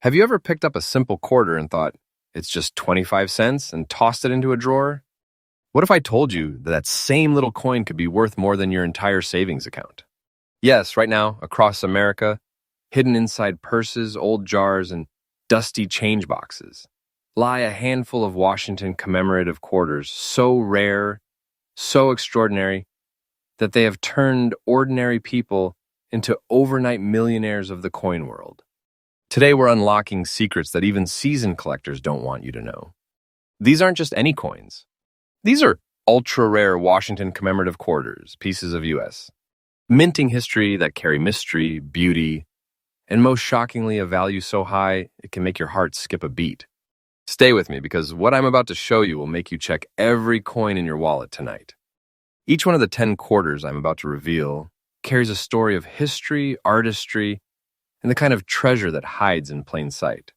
Have you ever picked up a simple quarter and thought, it's just 25 cents and tossed it into a drawer? What if I told you that that same little coin could be worth more than your entire savings account? Yes, right now, across America, hidden inside purses, old jars, and dusty change boxes, lie a handful of Washington commemorative quarters so rare, so extraordinary, that they have turned ordinary people into overnight millionaires of the coin world. Today, we're unlocking secrets that even seasoned collectors don't want you to know. These aren't just any coins. These are ultra-rare Washington commemorative quarters, pieces of U.S. minting history that carry mystery, beauty, and most shockingly, a value so high it can make your heart skip a beat. Stay with me because what I'm about to show you will make you check every coin in your wallet tonight. Each one of the 10 quarters I'm about to reveal carries a story of history, artistry, and the kind of treasure that hides in plain sight.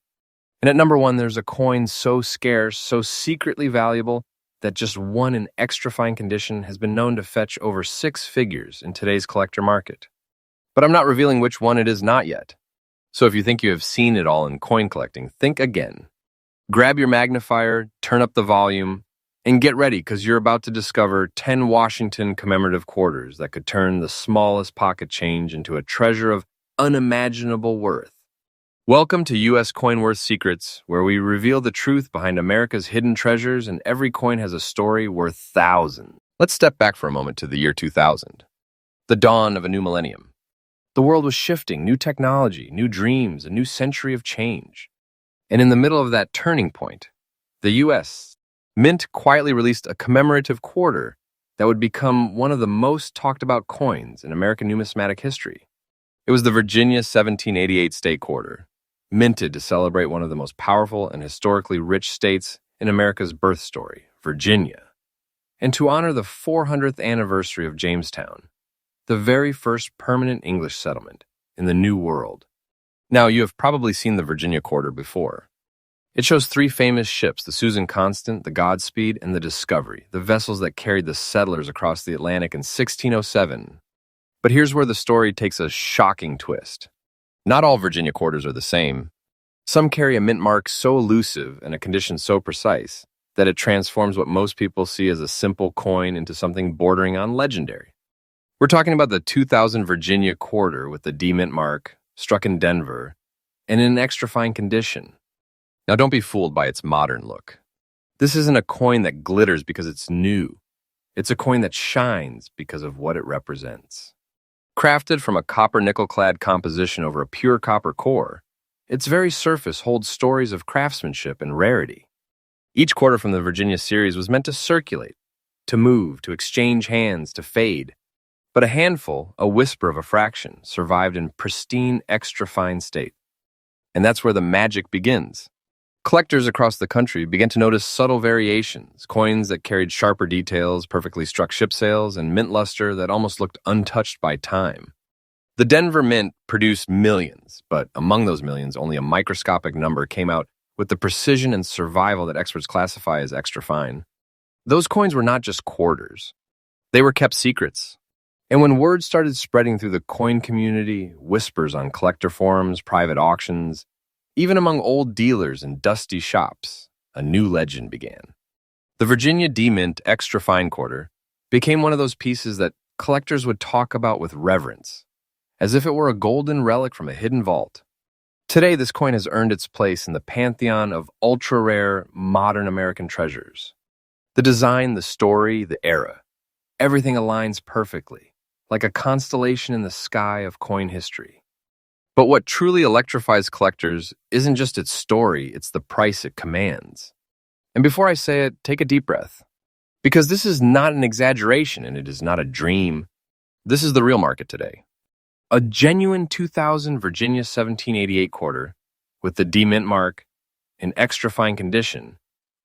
And at number 1, there's a coin so scarce, so secretly valuable, that just one in extra fine condition has been known to fetch over 6 figures in today's collector market. But I'm not revealing which one it is not yet. So if you think you have seen it all in coin collecting, think again. Grab your magnifier, turn up the volume, and get ready because you're about to discover 10 Washington commemorative quarters that could turn the smallest pocket change into a treasure of unimaginable worth. Welcome to U.S. Coin Worth Secrets, where we reveal the truth behind America's hidden treasures, and every coin has a story worth thousands. Let's step back for a moment to the year 2000, the dawn of a new millennium. The world was shifting, new technology, new dreams, a new century of change. And in the middle of that turning point, the U.S. Mint quietly released a commemorative quarter that would become one of the most talked about coins in American numismatic history. It was the Virginia 1788 state quarter, minted to celebrate one of the most powerful and historically rich states in America's birth story, Virginia, and to honor the 400th anniversary of Jamestown, the very first permanent English settlement in the New World. Now, you have probably seen the Virginia quarter before. It shows 3 famous ships, the Susan Constant, the Godspeed, and the Discovery, the vessels that carried the settlers across the Atlantic in 1607. But here's where the story takes a shocking twist. Not all Virginia quarters are the same. Some carry a mint mark so elusive and a condition so precise that it transforms what most people see as a simple coin into something bordering on legendary. We're talking about the 2000 Virginia quarter with the D mint mark, struck in Denver, and in an extra fine condition. Now, don't be fooled by its modern look. This isn't a coin that glitters because it's new. It's a coin that shines because of what it represents. Crafted from a copper nickel-clad composition over a pure copper core, its very surface holds stories of craftsmanship and rarity. Each quarter from the Virginia series was meant to circulate, to move, to exchange hands, to fade. But a handful, a whisper of a fraction, survived in pristine, extra-fine state. And that's where the magic begins. Collectors across the country began to notice subtle variations, coins that carried sharper details, perfectly struck ship sails, and mint luster that almost looked untouched by time. The Denver Mint produced millions, but among those millions, only a microscopic number came out with the precision and survival that experts classify as extra fine. Those coins were not just quarters. They were kept secrets. And when word started spreading through the coin community, whispers on collector forums, private auctions, even among old dealers in dusty shops, a new legend began. The Virginia D-Mint Extra Fine Quarter became one of those pieces that collectors would talk about with reverence, as if it were a golden relic from a hidden vault. Today, this coin has earned its place in the pantheon of ultra-rare, modern American treasures. The design, the story, the era, everything aligns perfectly, like a constellation in the sky of coin history. But what truly electrifies collectors isn't just its story, it's the price it commands. And before I say it, take a deep breath. Because this is not an exaggeration and it is not a dream. This is the real market today. A genuine 2000 Virginia 1788 quarter with the D mint mark in extra fine condition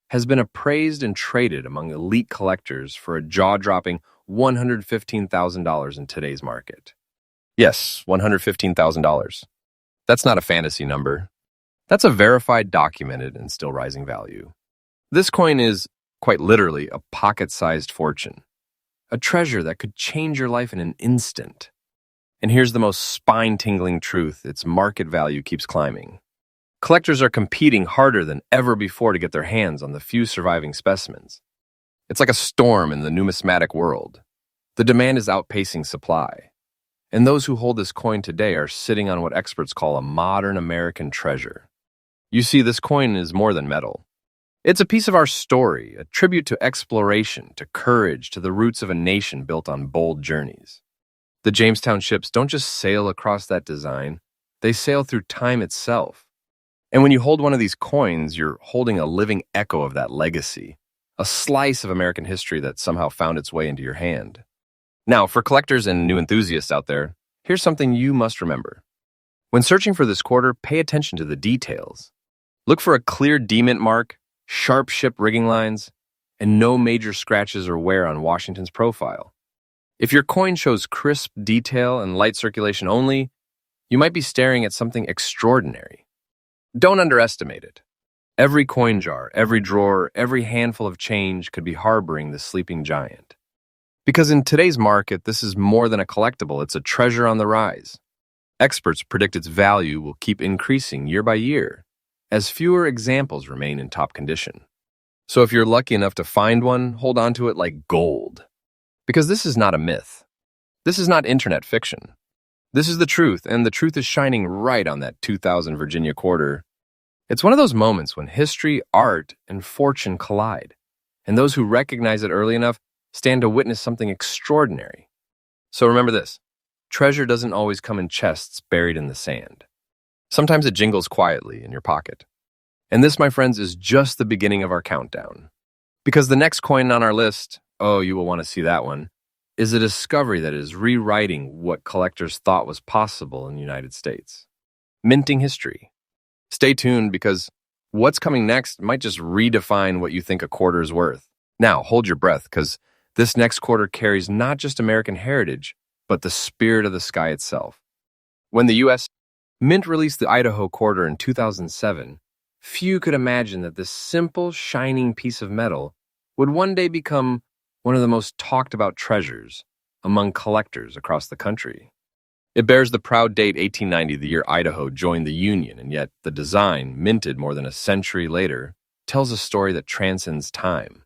has been appraised and traded among elite collectors for a jaw-dropping $115,000 in today's market. Yes, $115,000. That's not a fantasy number. That's a verified, documented, and still rising value. This coin is, quite literally, a pocket-sized fortune. A treasure that could change your life in an instant. And here's the most spine-tingling truth. Its market value keeps climbing. Collectors are competing harder than ever before to get their hands on the few surviving specimens. It's like a storm in the numismatic world. The demand is outpacing supply. And those who hold this coin today are sitting on what experts call a modern American treasure. You see, this coin is more than metal. It's a piece of our story, a tribute to exploration, to courage, to the roots of a nation built on bold journeys. The Jamestown ships don't just sail across that design, they sail through time itself. And when you hold one of these coins, you're holding a living echo of that legacy, a slice of American history that somehow found its way into your hand. Now, for collectors and new enthusiasts out there, here's something you must remember. When searching for this quarter, pay attention to the details. Look for a clear D-mint mark, sharp ship rigging lines, and no major scratches or wear on Washington's profile. If your coin shows crisp detail and light circulation only, you might be staring at something extraordinary. Don't underestimate it. Every coin jar, every drawer, every handful of change could be harboring the sleeping giant. Because in today's market, this is more than a collectible, it's a treasure on the rise. Experts predict its value will keep increasing year by year, as fewer examples remain in top condition. So if you're lucky enough to find one, hold on to it like gold. Because this is not a myth. This is not internet fiction. This is the truth, and the truth is shining right on that 2000 Virginia quarter. It's one of those moments when history, art, and fortune collide, and those who recognize it early enough stand to witness something extraordinary. So remember this, treasure doesn't always come in chests buried in the sand. Sometimes it jingles quietly in your pocket. And this, my friends, is just the beginning of our countdown. Because the next coin on our list, oh, you will want to see that one, is a discovery that is rewriting what collectors thought was possible in the United States. Minting history. Stay tuned because what's coming next might just redefine what you think a quarter is worth. Now, hold your breath because this next quarter carries not just American heritage, but the spirit of the sky itself. When the U.S. Mint released the Idaho quarter in 2007, few could imagine that this simple, shining piece of metal would one day become one of the most talked about treasures among collectors across the country. It bears the proud date 1890, the year Idaho joined the Union, and yet the design, minted more than a century later, tells a story that transcends time.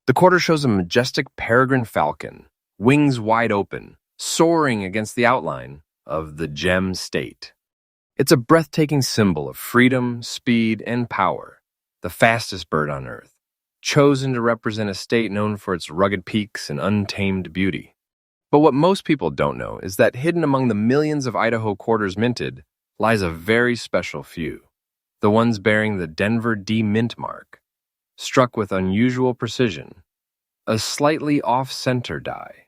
The quarter shows a majestic peregrine falcon, wings wide open, soaring against the outline of the gem state. It's a breathtaking symbol of freedom, speed, and power, the fastest bird on Earth, chosen to represent a state known for its rugged peaks and untamed beauty. But what most people don't know is that hidden among the millions of Idaho quarters minted lies a very special few, the ones bearing the Denver D mint mark, struck with unusual precision, a slightly off-center die,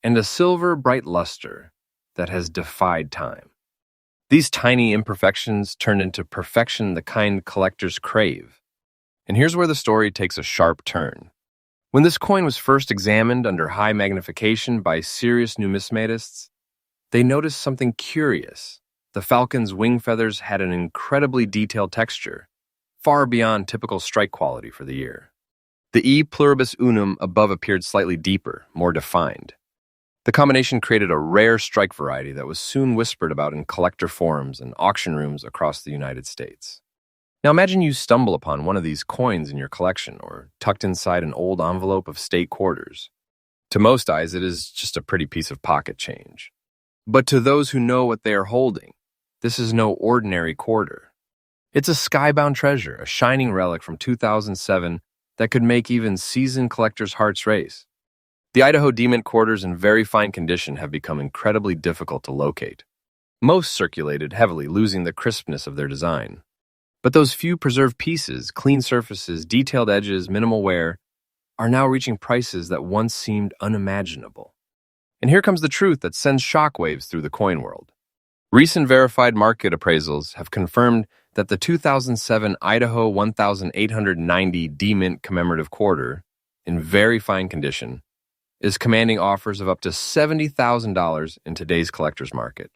and a silver bright luster that has defied time. These tiny imperfections turn into perfection the kind collectors crave. And here's where the story takes a sharp turn. When this coin was first examined under high magnification by serious numismatists, they noticed something curious. The falcon's wing feathers had an incredibly detailed texture, far beyond typical strike quality for the year. The E pluribus unum above appeared slightly deeper, more defined. The combination created a rare strike variety that was soon whispered about in collector forums and auction rooms across the United States. Now imagine you stumble upon one of these coins in your collection or tucked inside an old envelope of state quarters. To most eyes, it is just a pretty piece of pocket change. But to those who know what they are holding, this is no ordinary quarter. It's a skybound treasure, a shining relic from 2007 that could make even seasoned collectors' hearts race. The Idaho D-mint quarters in very fine condition have become incredibly difficult to locate. Most circulated heavily, losing the crispness of their design. But those few preserved pieces, clean surfaces, detailed edges, minimal wear, are now reaching prices that once seemed unimaginable. And here comes the truth that sends shockwaves through the coin world. Recent verified market appraisals have confirmed that the 2007 Idaho 1890 D-mint commemorative quarter, in very fine condition, is commanding offers of up to $70,000 in today's collector's market.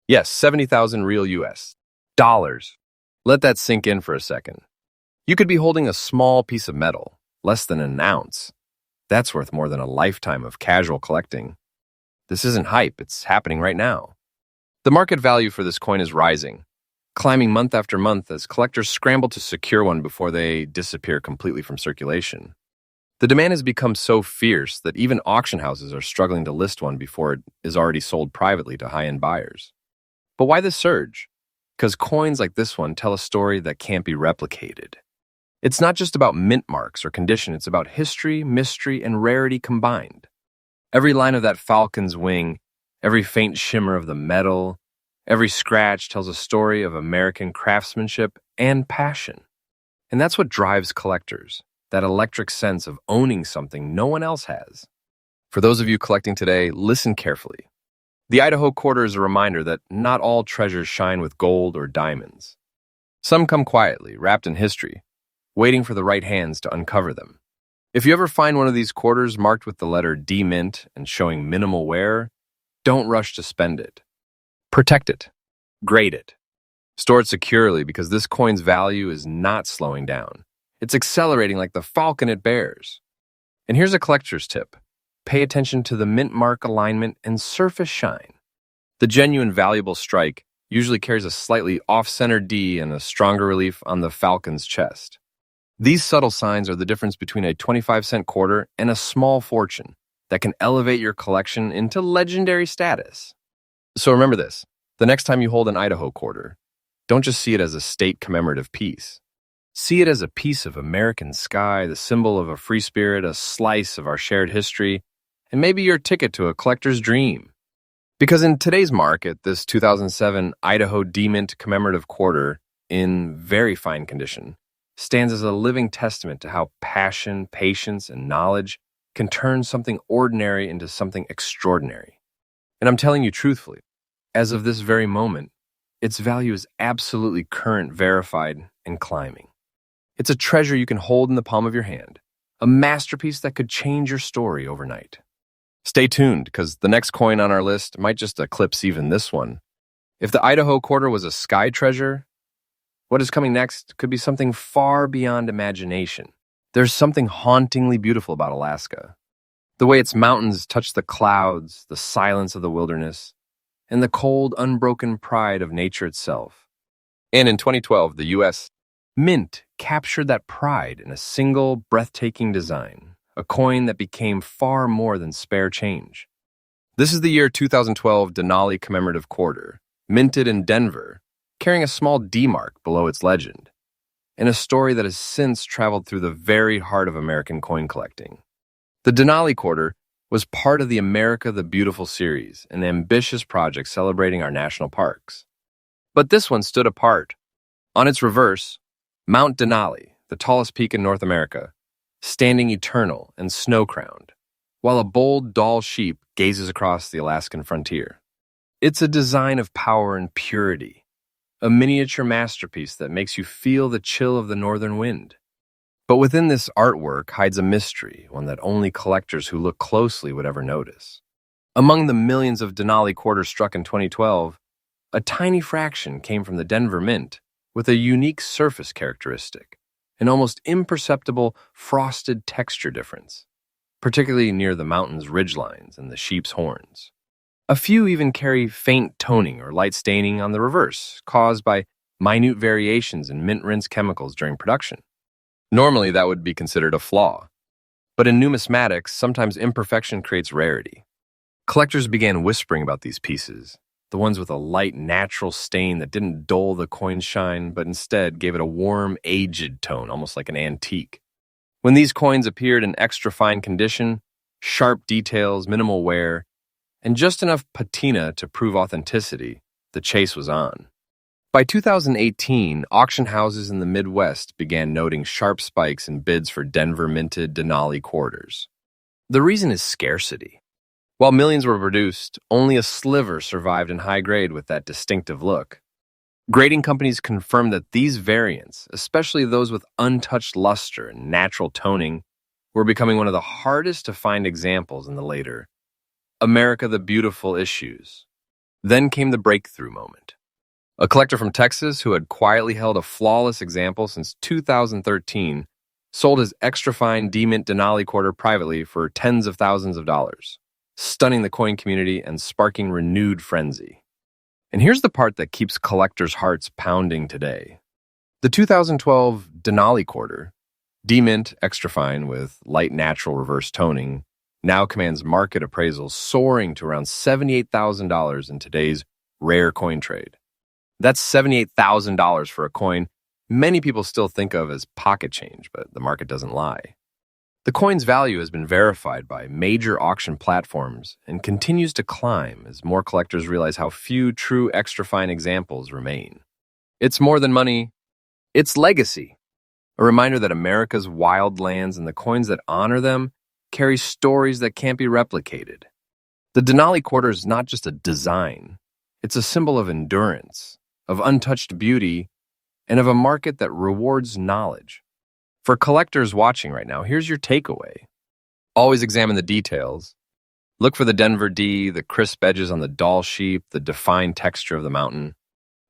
Yes, $70,000 real US dollars. Let that sink in for a second. You could be holding a small piece of metal, less than an ounce. That's worth more than a lifetime of casual collecting. This isn't hype, it's happening right now. The market value for this coin is rising. climbing month after month as collectors scramble to secure one before they disappear completely from circulation. The demand has become so fierce that even auction houses are struggling to list one before it is already sold privately to high-end buyers. But why this surge? Because coins like this one tell a story that can't be replicated. It's not just about mint marks or condition, it's about history, mystery, and rarity combined. Every line of that falcon's wing, every faint shimmer of the metal, every scratch tells a story of American craftsmanship and passion. And that's what drives collectors, that electric sense of owning something no one else has. For those of you collecting today, listen carefully. The Idaho quarter is a reminder that not all treasures shine with gold or diamonds. Some come quietly, wrapped in history, waiting for the right hands to uncover them. If you ever find one of these quarters marked with the letter D Mint and showing minimal wear, don't rush to spend it. Protect it. Grade it. Store it securely because this coin's value is not slowing down. It's accelerating like the falcon it bears. And here's a collector's tip. Pay attention to the mint mark alignment and surface shine. The genuine valuable strike usually carries a slightly off-center D and a stronger relief on the falcon's chest. These subtle signs are the difference between a 25-cent quarter and a small fortune that can elevate your collection into legendary status. So remember this, the next time you hold an Idaho quarter, don't just see it as a state commemorative piece. See it as a piece of American sky, the symbol of a free spirit, a slice of our shared history, and maybe your ticket to a collector's dream. Because in today's market, this 2007 Idaho D-Mint commemorative quarter, in very fine condition, stands as a living testament to how passion, patience, and knowledge can turn something ordinary into something extraordinary. And I'm telling you truthfully, as of this very moment, its value is absolutely current, verified, and climbing. It's a treasure you can hold in the palm of your hand, a masterpiece that could change your story overnight. Stay tuned, because the next coin on our list might just eclipse even this one. If the Idaho quarter was a sky treasure, what is coming next could be something far beyond imagination. There's something hauntingly beautiful about Alaska. The way its mountains touch the clouds, the silence of the wilderness, and the cold, unbroken pride of nature itself. And in 2012, the U.S. Mint captured that pride in a single, breathtaking design, a coin that became far more than spare change. This is the year 2012 Denali commemorative quarter, minted in Denver, carrying a small D mark below its legend, and a story that has since traveled through the very heart of American coin collecting. The Denali quarter was part of the America the Beautiful series, an ambitious project celebrating our national parks. But this one stood apart. On its reverse, Mount Denali, the tallest peak in North America, standing eternal and snow-crowned, while a bold Dall sheep gazes across the Alaskan frontier. It's a design of power and purity, a miniature masterpiece that makes you feel the chill of the northern wind. But within this artwork hides a mystery, one that only collectors who look closely would ever notice. Among the millions of Denali quarters struck in 2012, a tiny fraction came from the Denver Mint, with a unique surface characteristic, an almost imperceptible frosted texture difference, particularly near the mountain's ridgelines and the sheep's horns. A few even carry faint toning or light staining on the reverse, caused by minute variations in mint rinse chemicals during production. Normally, that would be considered a flaw. But in numismatics, sometimes imperfection creates rarity. Collectors began whispering about these pieces, the ones with a light, natural stain that didn't dull the coin's shine, but instead gave it a warm, aged tone, almost like an antique. When these coins appeared in extra fine condition, sharp details, minimal wear, and just enough patina to prove authenticity, the chase was on. By 2018, auction houses in the Midwest began noting sharp spikes in bids for Denver-minted Denali quarters. The reason is scarcity. While millions were produced, only a sliver survived in high grade with that distinctive look. Grading companies confirmed that these variants, especially those with untouched luster and natural toning, were becoming one of the hardest to find examples in the later America the Beautiful issues. Then came the breakthrough moment. A collector from Texas who had quietly held a flawless example since 2013 sold his extra-fine D-Mint Denali quarter privately for tens of thousands of dollars, stunning the coin community and sparking renewed frenzy. And here's the part that keeps collectors' hearts pounding today. The 2012 Denali quarter, D-mint extra fine with light natural reverse toning, now commands market appraisals soaring to around $78,000 in today's rare coin trade. That's $78,000 for a coin many people still think of as pocket change, but the market doesn't lie. The coin's value has been verified by major auction platforms and continues to climb as more collectors realize how few true extra fine examples remain. It's more than money, it's legacy. A reminder that America's wild lands and the coins that honor them carry stories that can't be replicated. The Denali quarter is not just a design, it's a symbol of endurance, of untouched beauty, and of a market that rewards knowledge. For collectors watching right now, here's your takeaway. Always examine the details. Look for the Denver D, the crisp edges on the doll sheep, the defined texture of the mountain.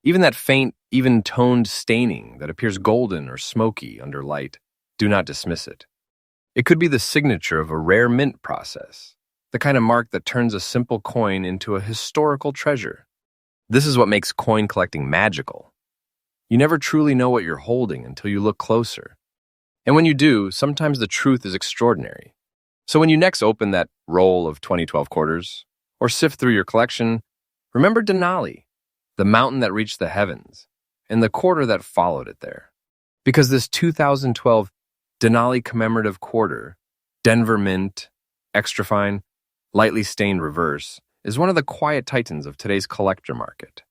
Even that faint, even-toned staining that appears golden or smoky under light. Do not dismiss it. It could be the signature of a rare mint process, the kind of mark that turns a simple coin into a historical treasure. This is what makes coin collecting magical. You never truly know what you're holding until you look closer. And when you do, sometimes the truth is extraordinary. So when you next open that roll of 2012 quarters, or sift through your collection, remember Denali, the mountain that reached the heavens, and the quarter that followed it there. Because this 2012 Denali commemorative quarter, Denver mint, extra fine, lightly stained reverse, is one of the quiet titans of today's collector market.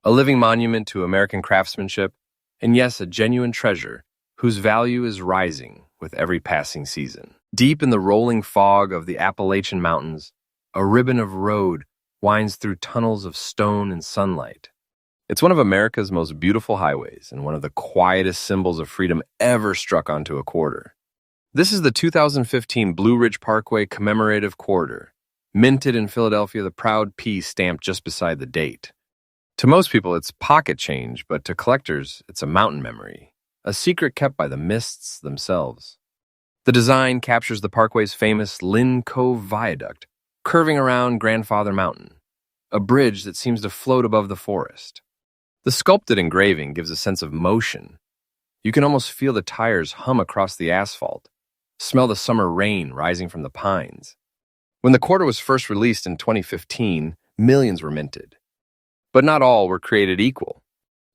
A living monument to American craftsmanship, and yes, a genuine treasure whose value is rising with every passing season. Deep in the rolling fog of the Appalachian Mountains, a ribbon of road winds through tunnels of stone and sunlight. It's one of America's most beautiful highways and one of the quietest symbols of freedom ever struck onto a quarter. This is the 2015 Blue Ridge Parkway Commemorative Quarter, minted in Philadelphia, the proud P stamped just beside the date. To most people, it's pocket change, but to collectors, it's a mountain memory. A secret kept by the mists themselves. The design captures the Parkway's famous Lynn Cove Viaduct, curving around Grandfather Mountain, a bridge that seems to float above the forest. The sculpted engraving gives a sense of motion. You can almost feel the tires hum across the asphalt, smell the summer rain rising from the pines. When the quarter was first released in 2015, millions were minted. But not all were created equal.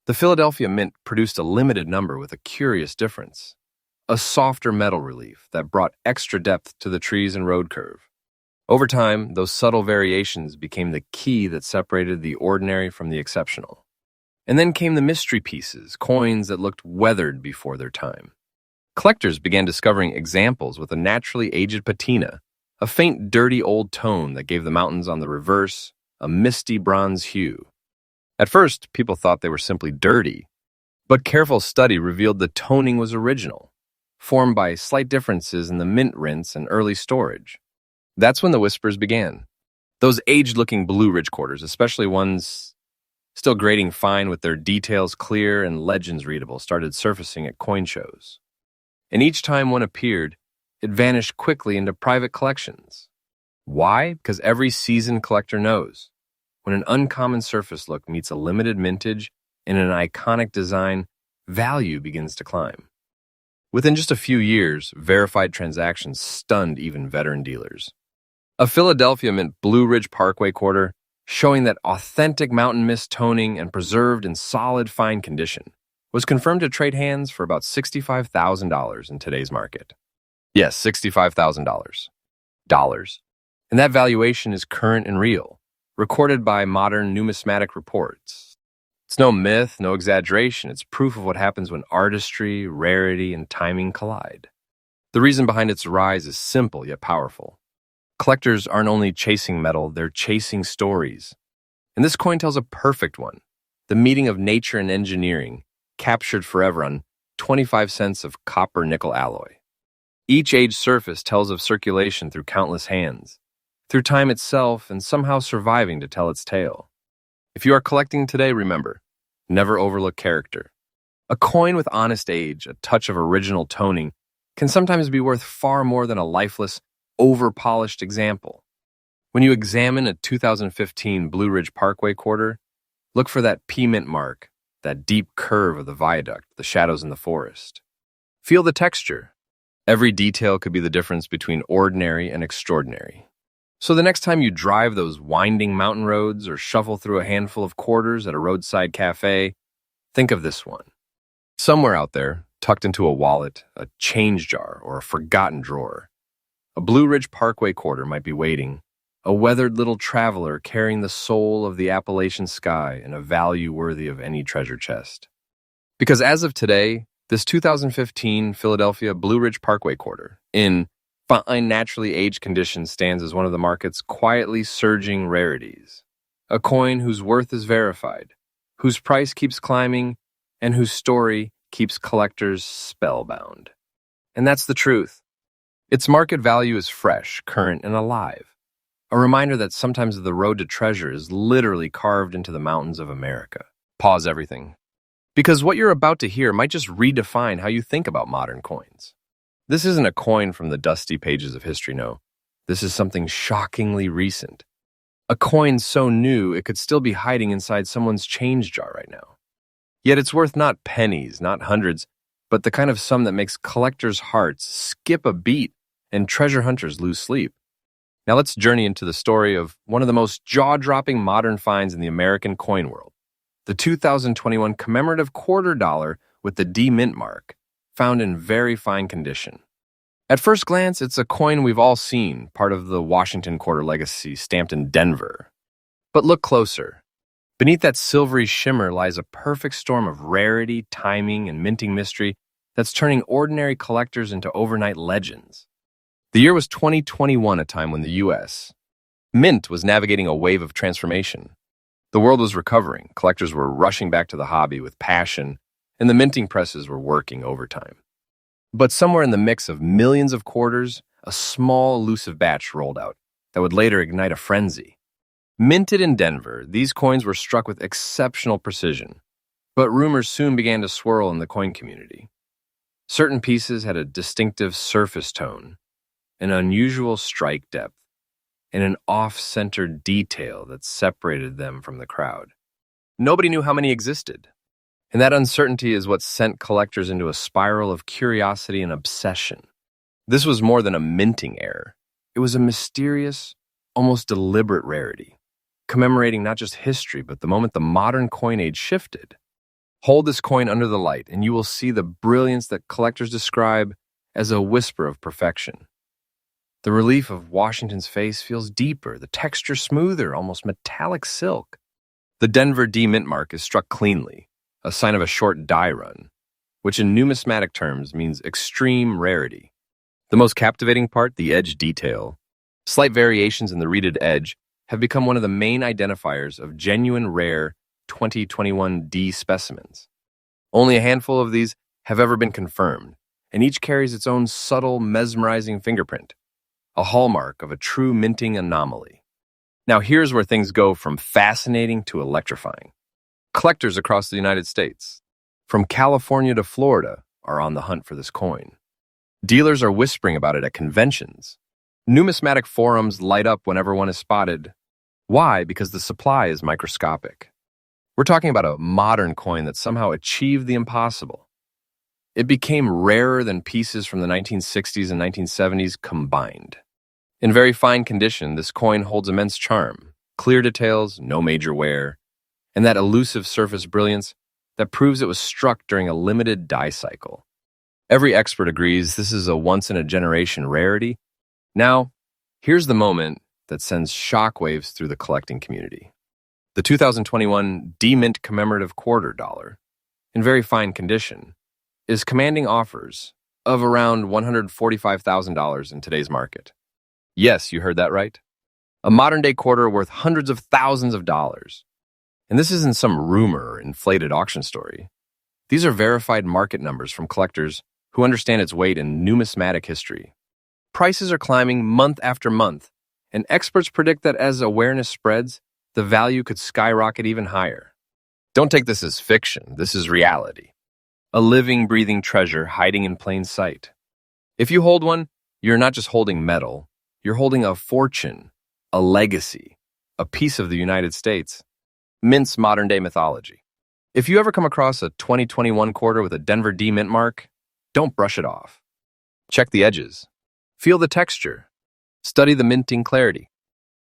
The Philadelphia Mint produced a limited number with a curious difference, a softer metal relief that brought extra depth to the trees and road curve. Over time, those subtle variations became the key that separated the ordinary from the exceptional. And then came the mystery pieces, coins that looked weathered before their time. Collectors began discovering examples with a naturally aged patina, a faint, dirty old tone that gave the mountains on the reverse a misty bronze hue. At first, people thought they were simply dirty, but careful study revealed the toning was original, formed by slight differences in the mint rinse and early storage. That's when the whispers began. Those aged-looking Blue Ridge quarters, especially ones still grading fine with their details clear and legends readable, started surfacing at coin shows. And each time one appeared, it vanished quickly into private collections. Why? Because every seasoned collector knows. When an uncommon surface look meets a limited mintage in an iconic design, value begins to climb. Within just a few years, verified transactions stunned even veteran dealers. A Philadelphia Mint Blue Ridge Parkway quarter showing that authentic mountain mist toning and preserved in solid fine condition was confirmed to trade hands for about $65,000 in today's market. Yes, $65,000. Dollars. And that valuation is current and real, recorded by modern numismatic reports. It's no myth, no exaggeration. It's proof of what happens when artistry, rarity, and timing collide. The reason behind its rise is simple yet powerful. Collectors aren't only chasing metal, they're chasing stories. And this coin tells a perfect one. The meeting of nature and engineering, captured forever on 25 cents of copper-nickel alloy. Each aged surface tells of circulation through countless hands, through time itself, and somehow surviving to tell its tale. If you are collecting today, remember, never overlook character. A coin with honest age, a touch of original toning, can sometimes be worth far more than a lifeless, over-polished example. When you examine a 2015 Blue Ridge Parkway quarter, Look for that P mint mark, that deep curve of the viaduct, the shadows in the forest. Feel the texture. Every detail could be the difference between ordinary and extraordinary. So the next time you drive those winding mountain roads or shuffle through a handful of quarters at a roadside cafe, think of this one. Somewhere out there, tucked into a wallet, a change jar, or a forgotten drawer, a Blue Ridge Parkway quarter might be waiting, a weathered little traveler carrying the soul of the Appalachian sky and a value worthy of any treasure chest. Because as of today, this 2015 Philadelphia Blue Ridge Parkway quarter, in fine, naturally aged condition, stands as one of the market's quietly surging rarities. A coin whose worth is verified, whose price keeps climbing, and whose story keeps collectors spellbound. And that's the truth. Its market value is fresh, current, and alive. A reminder that sometimes the road to treasure is literally carved into the mountains of America. Pause everything. Because what you're about to hear might just redefine how you think about modern coins. This isn't a coin from the dusty pages of history, no. This is something shockingly recent. A coin so new it could still be hiding inside someone's change jar right now. Yet it's worth not pennies, not hundreds, but the kind of sum that makes collectors' hearts skip a beat and treasure hunters lose sleep. Now let's journey into the story of one of the most jaw-dropping modern finds in the American coin world. The 2021 commemorative $quarter with the D mint mark, found in very fine condition. At first glance, it's a coin we've all seen, part of the Washington quarter legacy stamped in Denver. But look closer. Beneath that silvery shimmer lies a perfect storm of rarity, timing, and minting mystery that's turning ordinary collectors into overnight legends. The year was 2021, a time when the U.S. Mint was navigating a wave of transformation. The world was recovering, collectors were rushing back to the hobby with passion, and the minting presses were working overtime. But somewhere in the mix of millions of quarters, a small, elusive batch rolled out that would later ignite a frenzy. Minted in Denver, these coins were struck with exceptional precision, but rumors soon began to swirl in the coin community. Certain pieces had a distinctive surface tone, an unusual strike depth, and an off-centered detail that separated them from the crowd. Nobody knew how many existed, and that uncertainty is what sent collectors into a spiral of curiosity and obsession. This was more than a minting error. It was a mysterious, almost deliberate rarity, commemorating not just history, but the moment the modern coin age shifted. Hold this coin under the light, and you will see the brilliance that collectors describe as a whisper of perfection. The relief of Washington's face feels deeper, the texture smoother, almost metallic silk. The Denver D mint mark is struck cleanly, a sign of a short die run, which in numismatic terms means extreme rarity. The most captivating part, the edge detail. Slight variations in the reeded edge have become one of the main identifiers of genuine rare 2021 D specimens. Only a handful of these have ever been confirmed, and each carries its own subtle, mesmerizing fingerprint, a hallmark of a true minting anomaly. Now here's where things go from fascinating to electrifying. Collectors across the United States, from California to Florida, are on the hunt for this coin. Dealers are whispering about it at conventions. Numismatic forums light up whenever one is spotted. Why? Because the supply is microscopic. We're talking about a modern coin that somehow achieved the impossible. It became rarer than pieces from the 1960s and 1970s combined. In very fine condition, this coin holds immense charm, clear details, no major wear, and that elusive surface brilliance that proves it was struck during a limited die cycle. Every expert agrees this is a once-in-a-generation rarity. Now, here's the moment that sends shockwaves through the collecting community. The 2021 D-Mint commemorative $quarter, in very fine condition, is commanding offers of around $145,000 in today's market. Yes, you heard that right. A modern-day quarter worth hundreds of thousands of dollars. And this isn't some rumor or inflated auction story. These are verified market numbers from collectors who understand its weight in numismatic history. Prices are climbing month after month, and experts predict that as awareness spreads, the value could skyrocket even higher. Don't take this as fiction. This is reality. A living, breathing treasure hiding in plain sight. If you hold one, you're not just holding metal. You're holding a fortune, a legacy, a piece of the United States. Mint's modern-day mythology. If you ever come across a 2021 quarter with a Denver D mint mark, don't brush it off. Check the edges. Feel the texture. Study the minting clarity.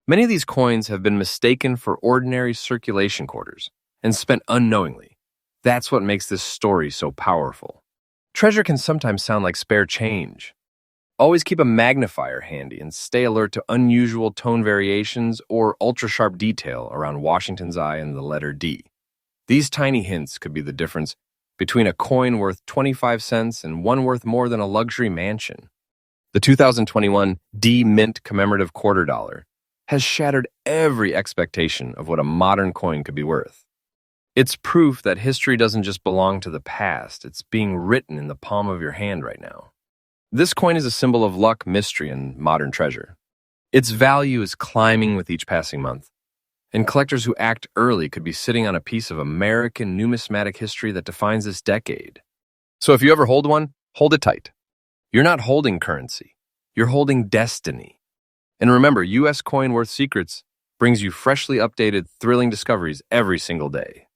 Many of these coins have been mistaken for ordinary circulation quarters and spent unknowingly. That's what makes this story so powerful. Treasure can sometimes sound like spare change. Always keep a magnifier handy and stay alert to unusual tone variations or ultra-sharp detail around Washington's eye and the letter D. These tiny hints could be the difference between a coin worth 25 cents and one worth more than a luxury mansion. The 2021 D Mint Commemorative Quarter Dollar has shattered every expectation of what a modern coin could be worth. It's proof that history doesn't just belong to the past, it's being written in the palm of your hand right now. This coin is a symbol of luck, mystery, and modern treasure. Its value is climbing with each passing month, and collectors who act early could be sitting on a piece of American numismatic history that defines this decade. So if you ever hold one, hold it tight. You're not holding currency, you're holding destiny. And remember, U.S. Coin Worth Secrets brings you freshly updated, thrilling discoveries every single day.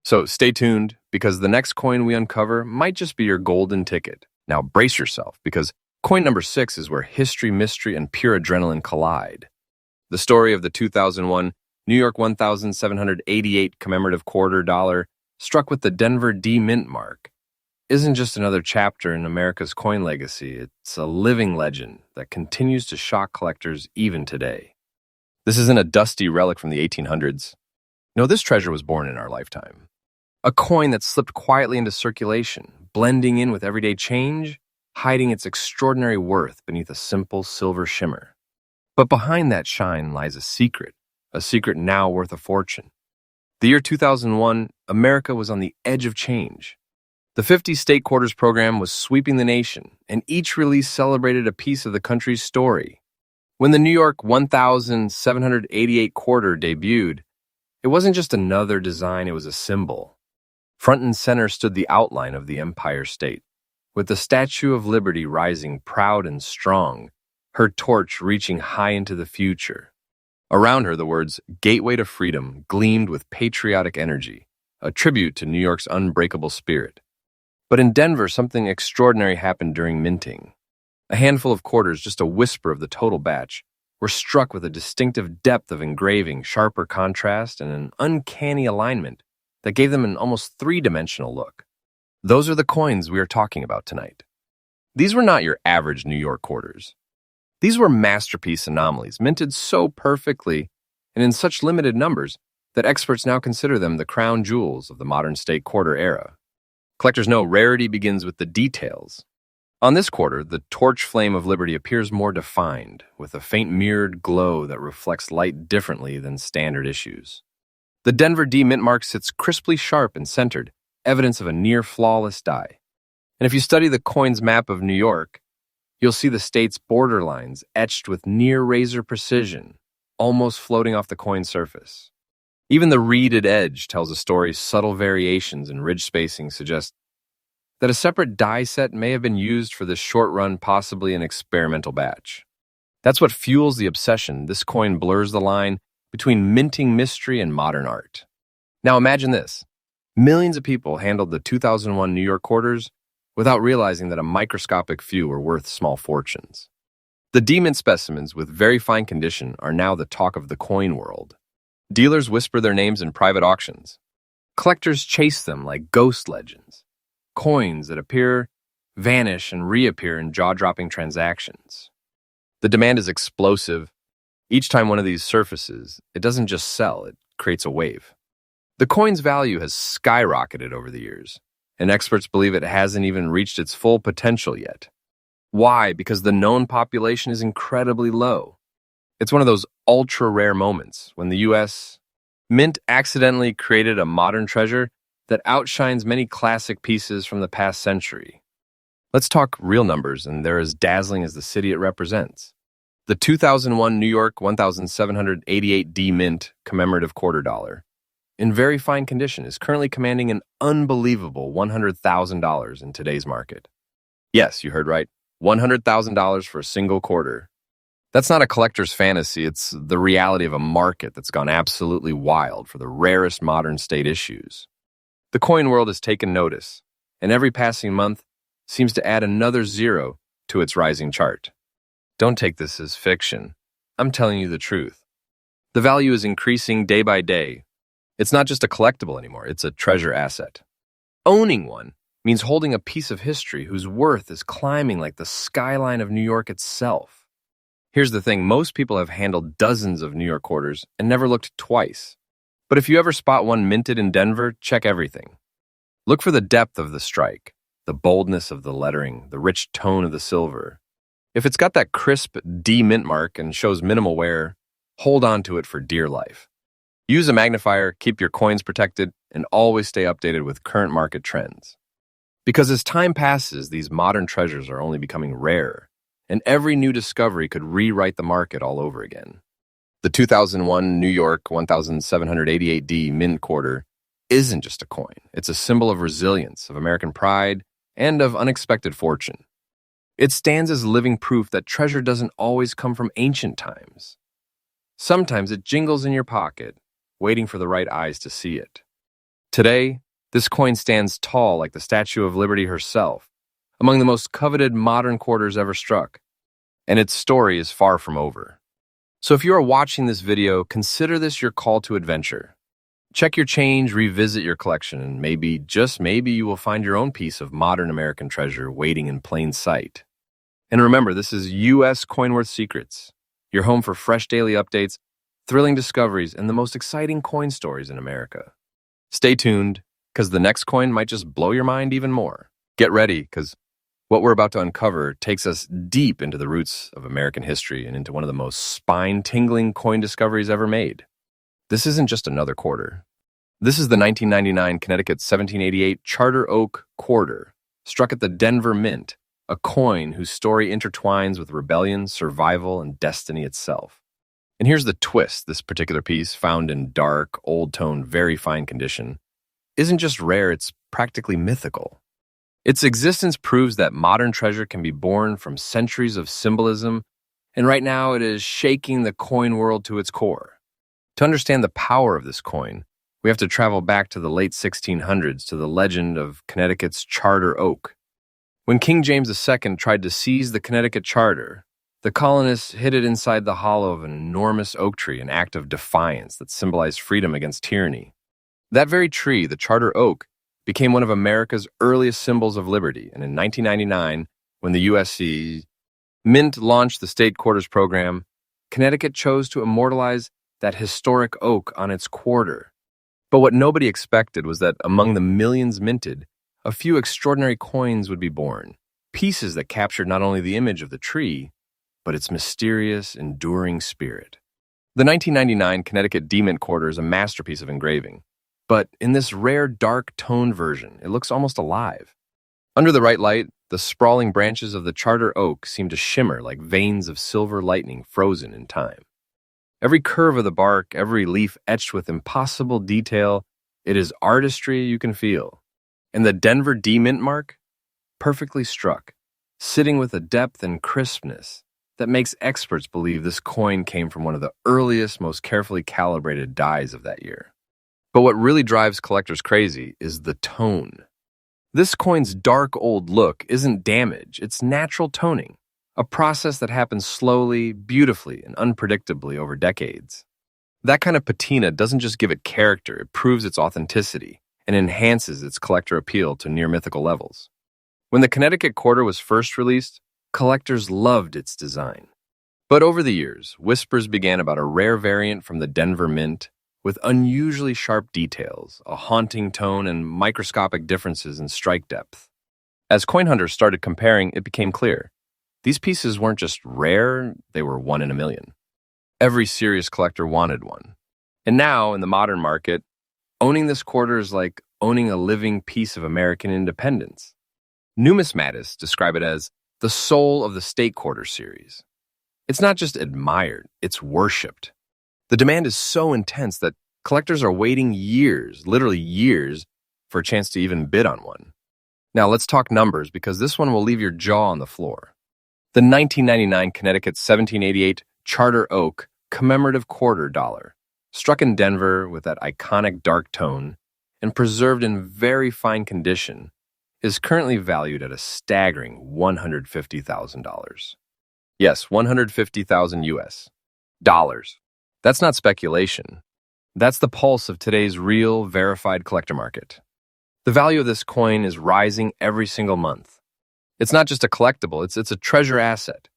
So stay tuned, because the next coin we uncover might just be your golden ticket. Now brace yourself, because coin number 6 is where history, mystery, and pure adrenaline collide. The story of the 2001 New York 1,788 commemorative quarter dollar, struck with the Denver D Mint mark, isn't just another chapter in America's coin legacy. It's a living legend that continues to shock collectors even today. This isn't a dusty relic from the 1800s. No, this treasure was born in our lifetime. A coin that slipped quietly into circulation, blending in with everyday change, hiding its extraordinary worth beneath a simple silver shimmer. But behind that shine lies a secret now worth a fortune. The year 2001, America was on the edge of change. The 50 state quarters program was sweeping the nation, and each release celebrated a piece of the country's story. When the New York 1,788 quarter debuted, it wasn't just another design, it was a symbol. Front and center stood the outline of the Empire State, with the Statue of Liberty rising proud and strong, her torch reaching high into the future. Around her, the words "Gateway to Freedom" gleamed with patriotic energy, a tribute to New York's unbreakable spirit. But in Denver, something extraordinary happened during minting. A handful of quarters, just a whisper of the total batch, were struck with a distinctive depth of engraving, sharper contrast, and an uncanny alignment that gave them an almost three-dimensional look. Those are the coins we are talking about tonight. These were not your average New York quarters. These were masterpiece anomalies, minted so perfectly and in such limited numbers that experts now consider them the crown jewels of the modern state quarter era. Collectors know rarity begins with the details. On this quarter, the torch flame of liberty appears more defined, with a faint mirrored glow that reflects light differently than standard issues. The Denver D mint mark sits crisply sharp and centered, evidence of a near-flawless die. And if you study the coin's map of New York, you'll see the state's borderlines etched with near-razor precision, almost floating off the coin's surface. Even the reeded edge tells a story. Subtle variations in ridge spacing suggest that a separate die set may have been used for this short run, possibly an experimental batch. That's what fuels the obsession. This coin blurs the line between minting mystery and modern art. Now imagine this. Millions of people handled the 2001 New York quarters without realizing that a microscopic few were worth small fortunes. The D-mint specimens with very fine condition are now the talk of the coin world. Dealers whisper their names in private auctions. Collectors chase them like ghost legends. Coins that appear, vanish, and reappear in jaw-dropping transactions. The demand is explosive. Each time one of these surfaces, it doesn't just sell, it creates a wave. The coin's value has skyrocketed over the years, and experts believe it hasn't even reached its full potential yet. Why? Because the known population is incredibly low. It's one of those ultra-rare moments when the U.S. Mint accidentally created a modern treasure that outshines many classic pieces from the past century. Let's talk real numbers, and they're as dazzling as the city it represents. The 2001 New York 1,788 D Mint commemorative quarter dollar, in very fine condition, is currently commanding an unbelievable $100,000 in today's market. Yes, you heard right, $100,000 for a single quarter. That's not a collector's fantasy, it's the reality of a market that's gone absolutely wild for the rarest modern state issues. The coin world has taken notice, and every passing month seems to add another zero to its rising chart. Don't take this as fiction. I'm telling you the truth. The value is increasing day by day. It's not just a collectible anymore, it's a treasure asset. Owning one means holding a piece of history whose worth is climbing like the skyline of New York itself. Here's the thing, most people have handled dozens of New York quarters and never looked twice. But if you ever spot one minted in Denver, check everything. Look for the depth of the strike, the boldness of the lettering, the rich tone of the silver. If it's got that crisp D mint mark and shows minimal wear, hold on to it for dear life. Use a magnifier, keep your coins protected, and always stay updated with current market trends. Because as time passes, these modern treasures are only becoming rarer, and every new discovery could rewrite the market all over again. The 2001 New York 1788D mint quarter isn't just a coin. It's a symbol of resilience, of American pride, and of unexpected fortune. It stands as living proof that treasure doesn't always come from ancient times. Sometimes it jingles in your pocket, waiting for the right eyes to see it. Today, this coin stands tall like the Statue of Liberty herself, among the most coveted modern quarters ever struck. And its story is far from over. So if you are watching this video, consider this your call to adventure. Check your change, revisit your collection, and maybe, just maybe, you will find your own piece of modern American treasure waiting in plain sight. And remember, this is U.S. Coinworth Secrets, your home for fresh daily updates, thrilling discoveries, and the most exciting coin stories in America. Stay tuned, because the next coin might just blow your mind even more. Get ready, because what we're about to uncover takes us deep into the roots of American history and into one of the most spine-tingling coin discoveries ever made. This isn't just another quarter. This is the 1999 Connecticut 1788 Charter Oak Quarter, struck at the Denver Mint, a coin whose story intertwines with rebellion, survival, and destiny itself. And here's the twist: this particular piece, found in dark, old-tone, very fine condition, isn't just rare, it's practically mythical. Its existence proves that modern treasure can be born from centuries of symbolism, and right now it is shaking the coin world to its core. To understand the power of this coin, we have to travel back to the late 1600s to the legend of Connecticut's Charter Oak. When King James II tried to seize the Connecticut charter, the colonists hid it inside the hollow of an enormous oak tree, an act of defiance that symbolized freedom against tyranny. That very tree, the Charter Oak, became one of America's earliest symbols of liberty, and in 1999, when the USC Mint launched the State Quarters program, Connecticut chose to immortalize that historic oak on its quarter. But what nobody expected was that among the millions minted, a few extraordinary coins would be born, pieces that captured not only the image of the tree, but its mysterious, enduring spirit. The 1999 Connecticut D-Mint quarter is a masterpiece of engraving, but in this rare dark tone version, it looks almost alive. Under the right light, the sprawling branches of the Charter Oak seem to shimmer like veins of silver lightning frozen in time. Every curve of the bark, every leaf etched with impossible detail, it is artistry you can feel. And the Denver D-Mint mark? Perfectly struck, sitting with a depth and crispness that makes experts believe this coin came from one of the earliest, most carefully calibrated dies of that year. But what really drives collectors crazy is the tone. This coin's dark old look isn't damage, it's natural toning, a process that happens slowly, beautifully, and unpredictably over decades. That kind of patina doesn't just give it character, it proves its authenticity and enhances its collector appeal to near mythical levels. When the Connecticut quarter was first released, collectors loved its design. But over the years, whispers began about a rare variant from the Denver Mint with unusually sharp details, a haunting tone, and microscopic differences in strike depth. As coin hunters started comparing, it became clear. These pieces weren't just rare, they were one in a million. Every serious collector wanted one. And now, in the modern market, owning this quarter is like owning a living piece of American independence. Numismatists describe it as the soul of the State Quarter series. It's not just admired, it's worshipped. The demand is so intense that collectors are waiting years, literally years, for a chance to even bid on one. Now let's talk numbers, because this one will leave your jaw on the floor. The 1999 Connecticut 1788 Charter Oak Commemorative Quarter Dollar, struck in Denver with that iconic dark tone and preserved in very fine condition, is currently valued at a staggering $150,000. Yes, 150,000 US dollars. That's not speculation. That's the pulse of today's real, verified collector market. The value of this coin is rising every single month. It's not just a collectible, it's a treasure asset,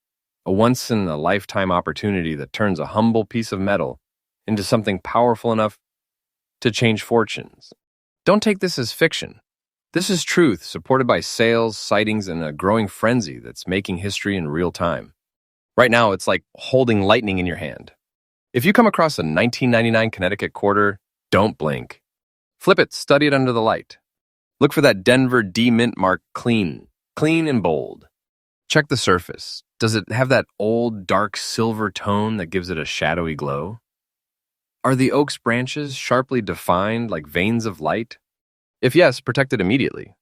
a once-in-a-lifetime opportunity that turns a humble piece of metal into something powerful enough to change fortunes. Don't take this as fiction. This is truth, supported by sales, sightings, and a growing frenzy that's making history in real time. Right now, it's like holding lightning in your hand. If you come across a 1999 Connecticut quarter, don't blink. Flip it, study it under the light. Look for that Denver D mint mark clean and bold. Check the surface. Does it have that old, dark silver tone that gives it a shadowy glow? Are the oak's branches sharply defined like veins of light? If yes, protect it immediately.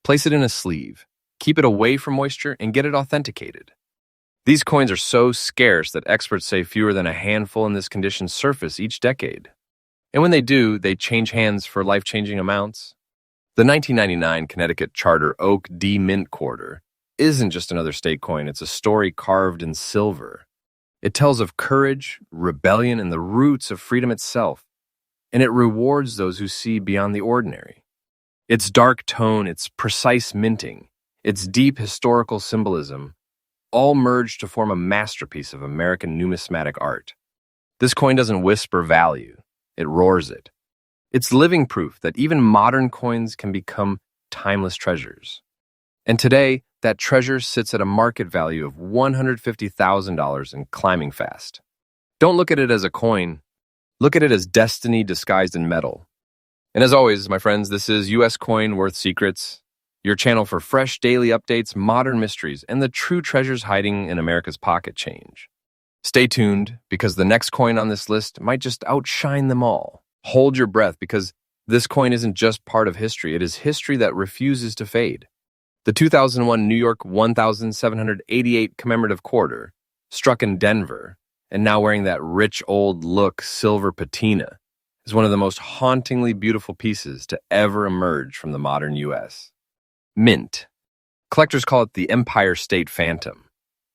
Place it in a sleeve, keep it away from moisture, and get it authenticated. These coins are so scarce that experts say fewer than a handful in this condition surface each decade. And when they do, they change hands for life-changing amounts. The 1999 Connecticut Charter Oak D Mint Quarter isn't just another state coin, it's a story carved in silver. It tells of courage, rebellion, and the roots of freedom itself, and it rewards those who see beyond the ordinary. Its dark tone, its precise minting, its deep historical symbolism, all merge to form a masterpiece of American numismatic art. This coin doesn't whisper value, it roars it. It's living proof that even modern coins can become timeless treasures. And today, that treasure sits at a market value of $150,000 and climbing fast. Don't look at it as a coin. Look at it as destiny disguised in metal. And as always, my friends, this is US Coin Worth Secrets, your channel for fresh daily updates, modern mysteries, and the true treasures hiding in America's pocket change. Stay tuned, because the next coin on this list might just outshine them all. Hold your breath, because this coin isn't just part of history, it is history that refuses to fade. The 2001 New York 1788 Commemorative Quarter, struck in Denver, and now wearing that rich old look silver patina, is one of the most hauntingly beautiful pieces to ever emerge from the modern U.S. Mint. Collectors call it the Empire State Phantom,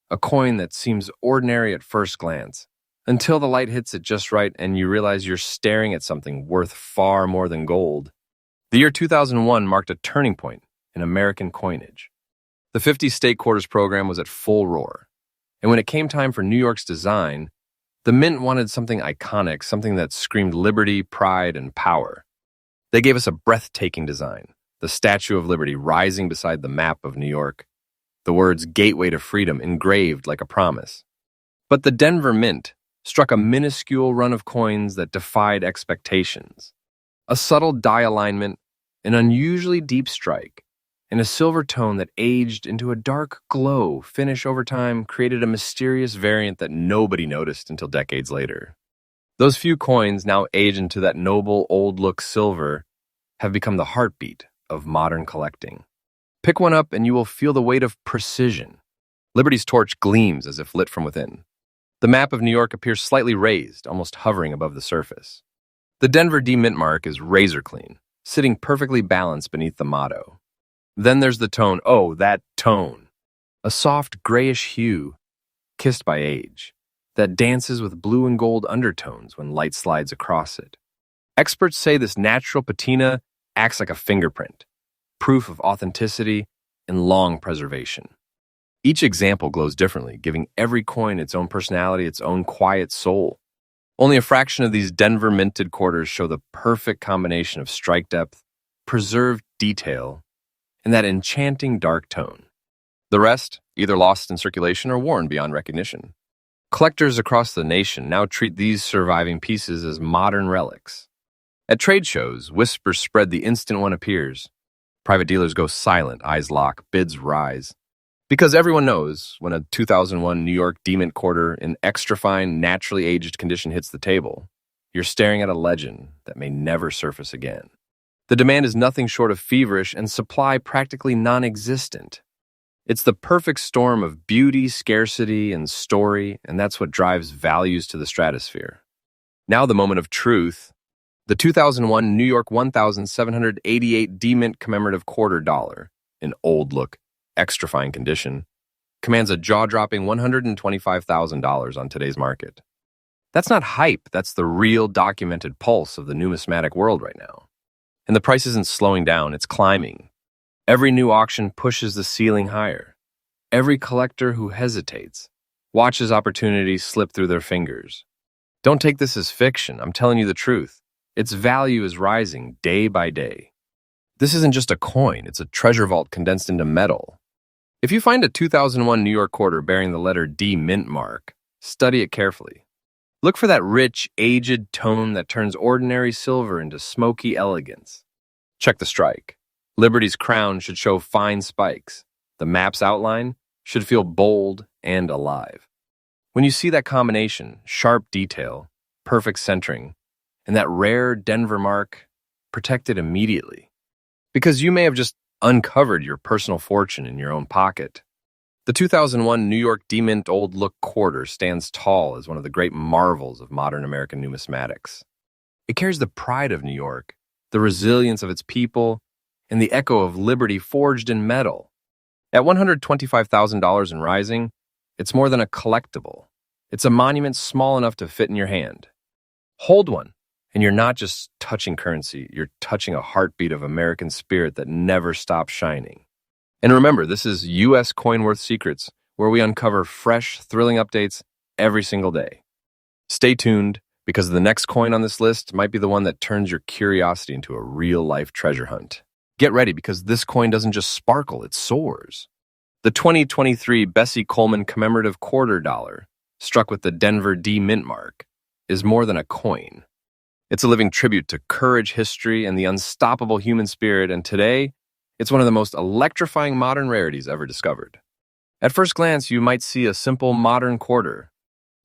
a coin that seems ordinary at first glance, until the light hits it just right and you realize you're staring at something worth far more than gold. The year 2001 marked a turning point in American coinage. The 50 state quarters program was at full roar, and when it came time for New York's design, the Mint wanted something iconic, something that screamed liberty, pride, and power. They gave us a breathtaking design, the Statue of Liberty rising beside the map of New York, the words "Gateway to Freedom" engraved like a promise. But the Denver Mint struck a minuscule run of coins that defied expectations. A subtle die alignment, an unusually deep strike, and a silver tone that aged into a dark glow finish over time created a mysterious variant that nobody noticed until decades later. Those few coins, now aged into that noble old-look silver, have become the heartbeat of modern collecting. Pick one up and you will feel the weight of precision. Liberty's torch gleams as if lit from within. The map of New York appears slightly raised, almost hovering above the surface. The Denver D Mint mark is razor clean, sitting perfectly balanced beneath the motto. Then there's the tone. Oh, that tone. A soft grayish hue, kissed by age, that dances with blue and gold undertones when light slides across it. Experts say this natural patina acts like a fingerprint, proof of authenticity and long preservation. Each example glows differently, giving every coin its own personality, its own quiet soul. Only a fraction of these Denver minted quarters show the perfect combination of strike depth, preserved detail, and that enchanting dark tone. The rest, either lost in circulation or worn beyond recognition. Collectors across the nation now treat these surviving pieces as modern relics. At trade shows, whispers spread the instant one appears. Private dealers go silent, eyes lock, bids rise. Because everyone knows when a 2001 New York D-Mint quarter in extra fine, naturally aged condition hits the table, you're staring at a legend that may never surface again. The demand is nothing short of feverish and supply practically non-existent. It's the perfect storm of beauty, scarcity, and story, and that's what drives values to the stratosphere. Now the moment of truth. The 2001 New York 1788 D-Mint commemorative quarter dollar, in old look, extra fine condition, commands a jaw-dropping $125,000 on today's market. That's not hype, that's the real documented pulse of the numismatic world right now. And the price isn't slowing down, it's climbing. Every new auction pushes the ceiling higher. Every collector who hesitates watches opportunities slip through their fingers. Don't take this as fiction, I'm telling you the truth. Its value is rising day by day. This isn't just a coin, it's a treasure vault condensed into metal. If you find a 2001 New York quarter bearing the letter D mint mark, study it carefully. Look for that rich, aged tone that turns ordinary silver into smoky elegance. Check the strike. Liberty's crown should show fine spikes. The map's outline should feel bold and alive. When you see that combination, sharp detail, perfect centering, and that rare Denver mark, protect it immediately. Because you may have just uncovered your personal fortune in your own pocket. The 2001 New York D-Mint Old Look quarter stands tall as one of the great marvels of modern American numismatics. It carries the pride of New York, the resilience of its people, and the echo of liberty forged in metal. At $125,000 and rising, it's more than a collectible. It's a monument small enough to fit in your hand. Hold one, and you're not just touching currency, you're touching a heartbeat of American spirit that never stops shining. And remember, this is U.S. Coin Worth Secrets, where we uncover fresh, thrilling updates every single day. Stay tuned, because the next coin on this list might be the one that turns your curiosity into a real-life treasure hunt. Get ready, because this coin doesn't just sparkle, it soars. The 2023 Bessie Coleman commemorative quarter dollar, struck with the Denver D mint mark, is more than a coin. It's a living tribute to courage, history, and the unstoppable human spirit, and today, it's one of the most electrifying modern rarities ever discovered. At first glance, you might see a simple modern quarter,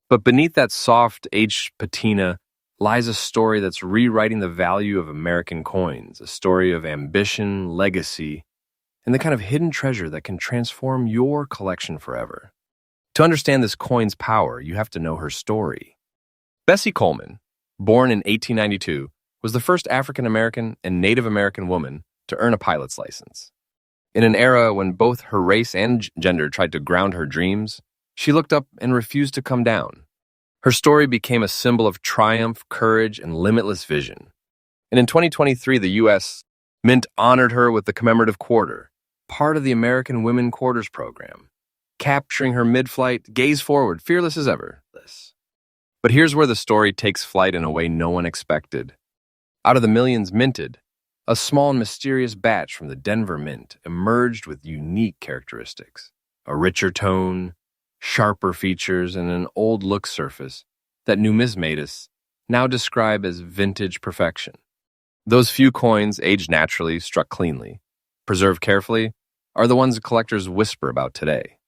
but beneath that soft, aged patina lies a story that's rewriting the value of American coins, a story of ambition, legacy, and the kind of hidden treasure that can transform your collection forever. To understand this coin's power, you have to know her story. Bessie Coleman, born in 1892, was the first African-American and Native American woman to earn a pilot's license. In an era when both her race and gender tried to ground her dreams, she looked up and refused to come down. Her story became a symbol of triumph, courage, and limitless vision. And in 2023, the U.S. Mint honored her with the commemorative quarter, part of the American Women Quarters program, capturing her mid-flight, gaze forward, fearless as ever. But here's where the story takes flight in a way no one expected. Out of the millions minted, a small and mysterious batch from the Denver Mint emerged with unique characteristics, a richer tone, sharper features, and an old-look surface that numismatists now describe as vintage perfection. Those few coins, aged naturally, struck cleanly, preserved carefully, are the ones collectors whisper about today.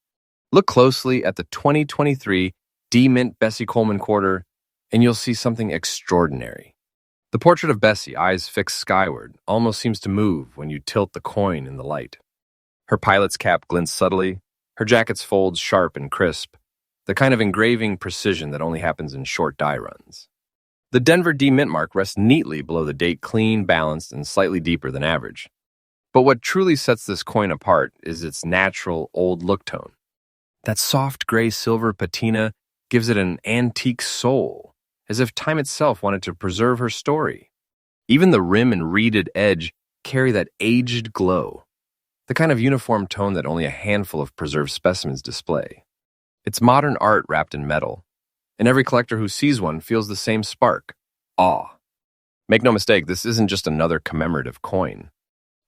Look closely at the 2023 D-Mint Bessie Coleman quarter, and you'll see something extraordinary. The portrait of Bessie, eyes fixed skyward, almost seems to move when you tilt the coin in the light. Her pilot's cap glints subtly, her jacket's folds sharp and crisp, the kind of engraving precision that only happens in short die runs. The Denver D mint mark rests neatly below the date, clean, balanced, and slightly deeper than average. But what truly sets this coin apart is its natural old look tone. That soft gray silver patina gives it an antique soul, as if time itself wanted to preserve her story. Even the rim and reeded edge carry that aged glow, the kind of uniform tone that only a handful of preserved specimens display. It's modern art wrapped in metal, and every collector who sees one feels the same spark, awe. Make no mistake, this isn't just another commemorative coin.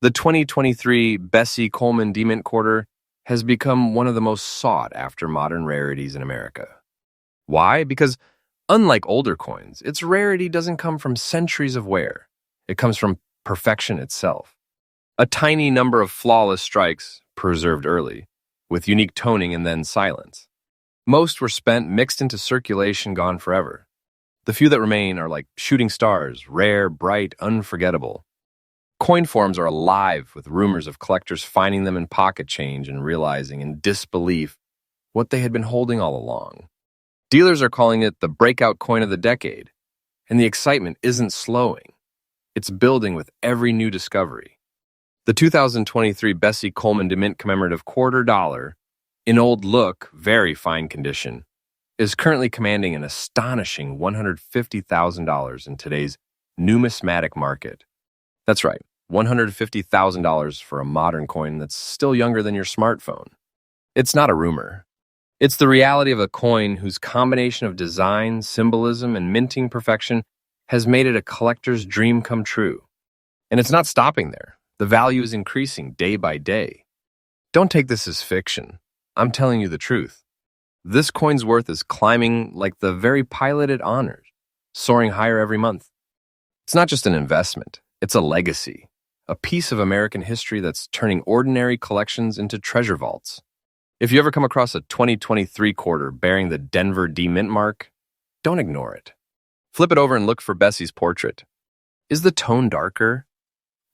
The 2023 Bessie Coleman D-Mint quarter has become one of the most sought-after modern rarities in America. Why? Because unlike older coins, its rarity doesn't come from centuries of wear. It comes from perfection itself. A tiny number of flawless strikes, preserved early, with unique toning and then silence. Most were spent, mixed into circulation, gone forever. The few that remain are like shooting stars, rare, bright, unforgettable. Coin forums are alive with rumors of collectors finding them in pocket change and realizing in disbelief what they had been holding all along. Dealers are calling it the breakout coin of the decade, and the excitement isn't slowing. It's building with every new discovery. The 2023 Bessie Coleman DeMint Commemorative $quarter, in old look, very fine condition, is currently commanding an astonishing $150,000 in today's numismatic market. That's right, $150,000 for a modern coin that's still younger than your smartphone. It's not a rumor. It's the reality of a coin whose combination of design, symbolism, and minting perfection has made it a collector's dream come true. And it's not stopping there. The value is increasing day by day. Don't take this as fiction. I'm telling you the truth. This coin's worth is climbing like the very pilot it honors, soaring higher every month. It's not just an investment, it's a legacy, a piece of American history that's turning ordinary collections into treasure vaults. If you ever come across a 2023 quarter bearing the Denver D Mint mark, don't ignore it. Flip it over and look for Bessie's portrait. Is the tone darker?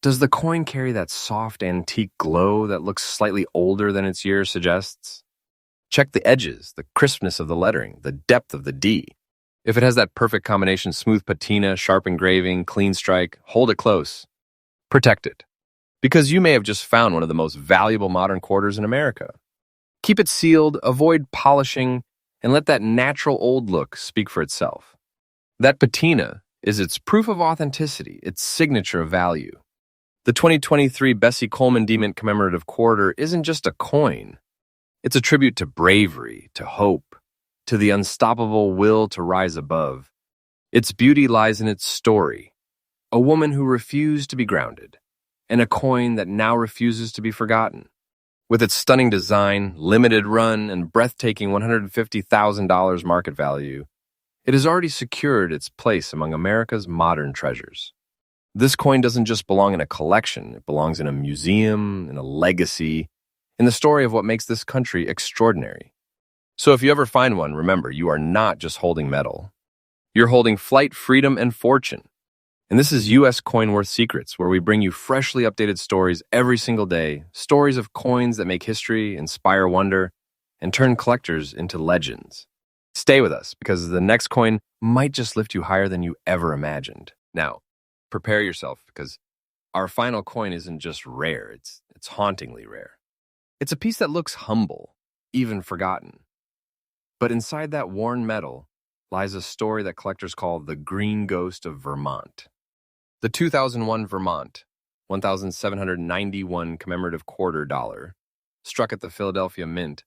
Does the coin carry that soft antique glow that looks slightly older than its year suggests? Check the edges, the crispness of the lettering, the depth of the D. If it has that perfect combination, smooth patina, sharp engraving, clean strike, hold it close. Protect it. Because you may have just found one of the most valuable modern quarters in America. Keep it sealed, avoid polishing, and let that natural old look speak for itself. That patina is its proof of authenticity, its signature of value. The 2023 Bessie Coleman DeMint Commemorative Quarter isn't just a coin. It's a tribute to bravery, to hope, to the unstoppable will to rise above. Its beauty lies in its story, a woman who refused to be grounded, and a coin that now refuses to be forgotten. With its stunning design, limited run, and breathtaking $150,000 market value, it has already secured its place among America's modern treasures. This coin doesn't just belong in a collection, it belongs in a museum, in a legacy, in the story of what makes this country extraordinary. So if you ever find one, remember, you are not just holding metal. You're holding flight, freedom, and fortune. And this is U.S. Coin Worth Secrets, where we bring you freshly updated stories every single day, stories of coins that make history, inspire wonder, and turn collectors into legends. Stay with us, because the next coin might just lift you higher than you ever imagined. Now, prepare yourself, because our final coin isn't just rare, it's hauntingly rare. It's a piece that looks humble, even forgotten. But inside that worn metal lies a story that collectors call the Green Ghost of Vermont. The 2001 Vermont 1,791 commemorative $quarter, struck at the Philadelphia Mint,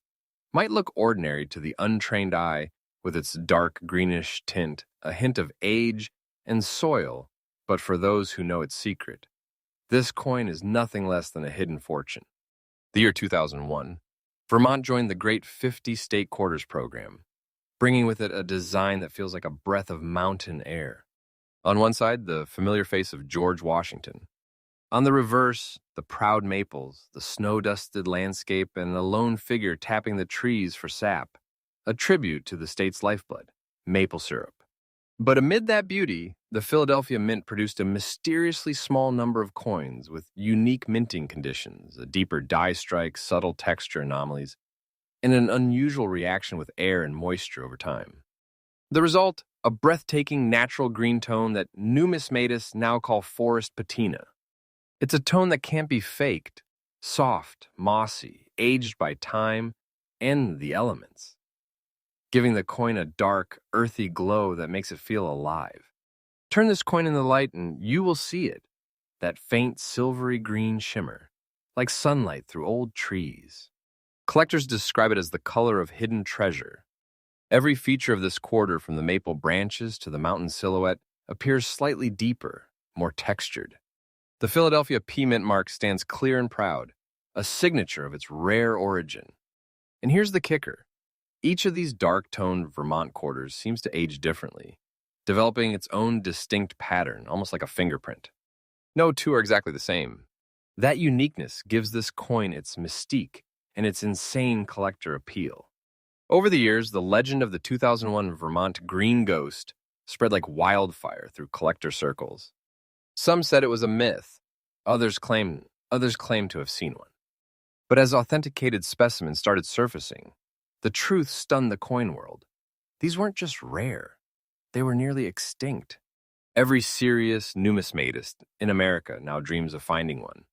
might look ordinary to the untrained eye with its dark greenish tint, a hint of age and soil, but for those who know its secret, this coin is nothing less than a hidden fortune. The year 2001, Vermont joined the Great 50 State Quarters program, bringing with it a design that feels like a breath of mountain air. On one side, the familiar face of George Washington. On the reverse, the proud maples, the snow-dusted landscape, and a lone figure tapping the trees for sap, a tribute to the state's lifeblood, maple syrup. But amid that beauty, the Philadelphia Mint produced a mysteriously small number of coins with unique minting conditions, a deeper die strike, subtle texture anomalies, and an unusual reaction with air and moisture over time. The result, a breathtaking natural green tone that numismatists now call forest patina. It's a tone that can't be faked, soft, mossy, aged by time and the elements, giving the coin a dark, earthy glow that makes it feel alive. Turn this coin in the light and you will see it, that faint silvery green shimmer, like sunlight through old trees. Collectors describe it as the color of hidden treasure. Every feature of this quarter, from the maple branches to the mountain silhouette, appears slightly deeper, more textured. The Philadelphia P Mint mark stands clear and proud, a signature of its rare origin. And here's the kicker. Each of these dark-toned Vermont quarters seems to age differently, developing its own distinct pattern, almost like a fingerprint. No two are exactly the same. That uniqueness gives this coin its mystique and its insane collector appeal. Over the years, the legend of the 2001 Vermont Green Ghost spread like wildfire through collector circles. Some said it was a myth, Others claim to have seen one. But as authenticated specimens started surfacing, the truth stunned the coin world. These weren't just rare, they were nearly extinct. Every serious numismatist in America now dreams of finding one.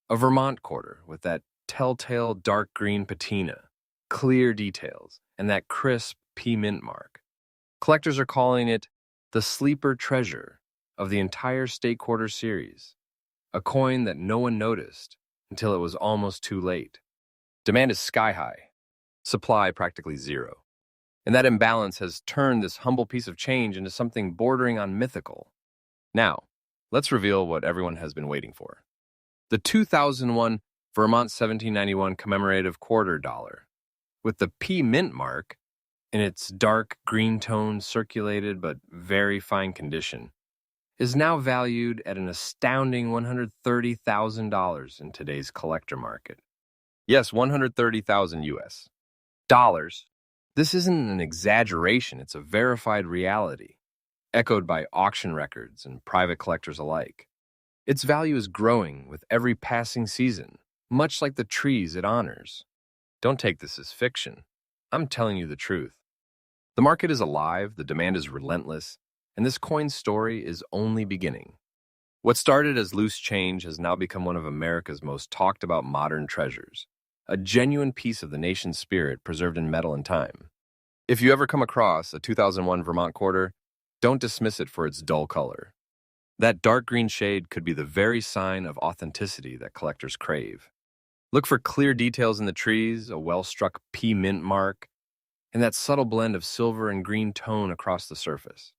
A Vermont quarter with that telltale dark green patina, clear details, and that crisp P mint mark. Collectors are calling it the sleeper treasure of the entire state quarter series, a coin that no one noticed until it was almost too late. Demand is sky high, supply practically zero. And that imbalance has turned this humble piece of change into something bordering on mythical. Now, let's reveal what everyone has been waiting for. The 2001 Vermont 1791 commemorative quarter dollar, with the P mint mark in its dark green tone circulated but very fine condition, is now valued at an astounding $130,000 in today's collector market. Yes, 130,000 US dollars. This isn't an exaggeration, it's a verified reality, echoed by auction records and private collectors alike. Its value is growing with every passing season, much like the trees it honors. Don't take this as fiction. I'm telling you the truth. The market is alive, the demand is relentless, and this coin story is only beginning. What started as loose change has now become one of America's most talked about modern treasures, a genuine piece of the nation's spirit preserved in metal and time. If you ever come across a 2001 Vermont quarter, don't dismiss it for its dull color. That dark green shade could be the very sign of authenticity that collectors crave. Look for clear details in the trees, a well-struck P mint mark, and that subtle blend of silver and green tone across the surface.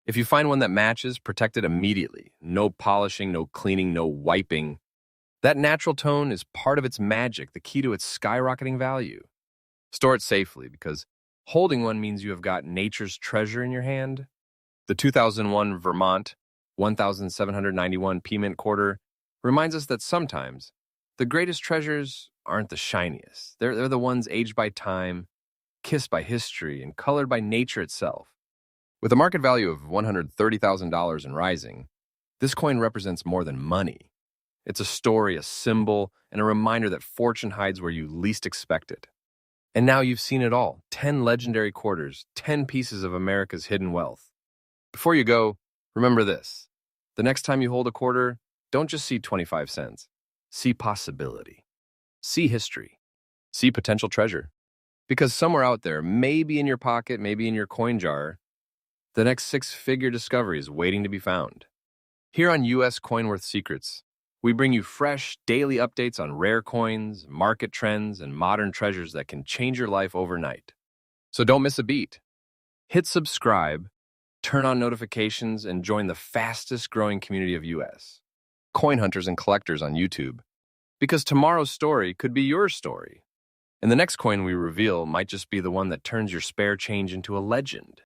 If you find one that matches, protect it immediately. No polishing, no cleaning, no wiping. That natural tone is part of its magic, the key to its skyrocketing value. Store it safely, because holding one means you have got nature's treasure in your hand. The 2001 Vermont 1791 P mint quarter reminds us that sometimes the greatest treasures aren't the shiniest. They're the ones aged by time, kissed by history, and colored by nature itself. With a market value of $130,000 and rising, this coin represents more than money. It's a story, a symbol, and a reminder that fortune hides where you least expect it. And now you've seen it all. 10 legendary quarters, 10 pieces of America's hidden wealth. Before you go, remember this. The next time you hold a quarter, don't just see 25 cents. See possibility. See history. See potential treasure. Because somewhere out there, maybe in your pocket, maybe in your coin jar, the next six-figure discovery is waiting to be found. Here on U.S. Coinworth Secrets, we bring you fresh, daily updates on rare coins, market trends, and modern treasures that can change your life overnight. So don't miss a beat. Hit subscribe, turn on notifications, and join the fastest-growing community of U.S. coin hunters and collectors on YouTube. Because tomorrow's story could be your story. And the next coin we reveal might just be the one that turns your spare change into a legend.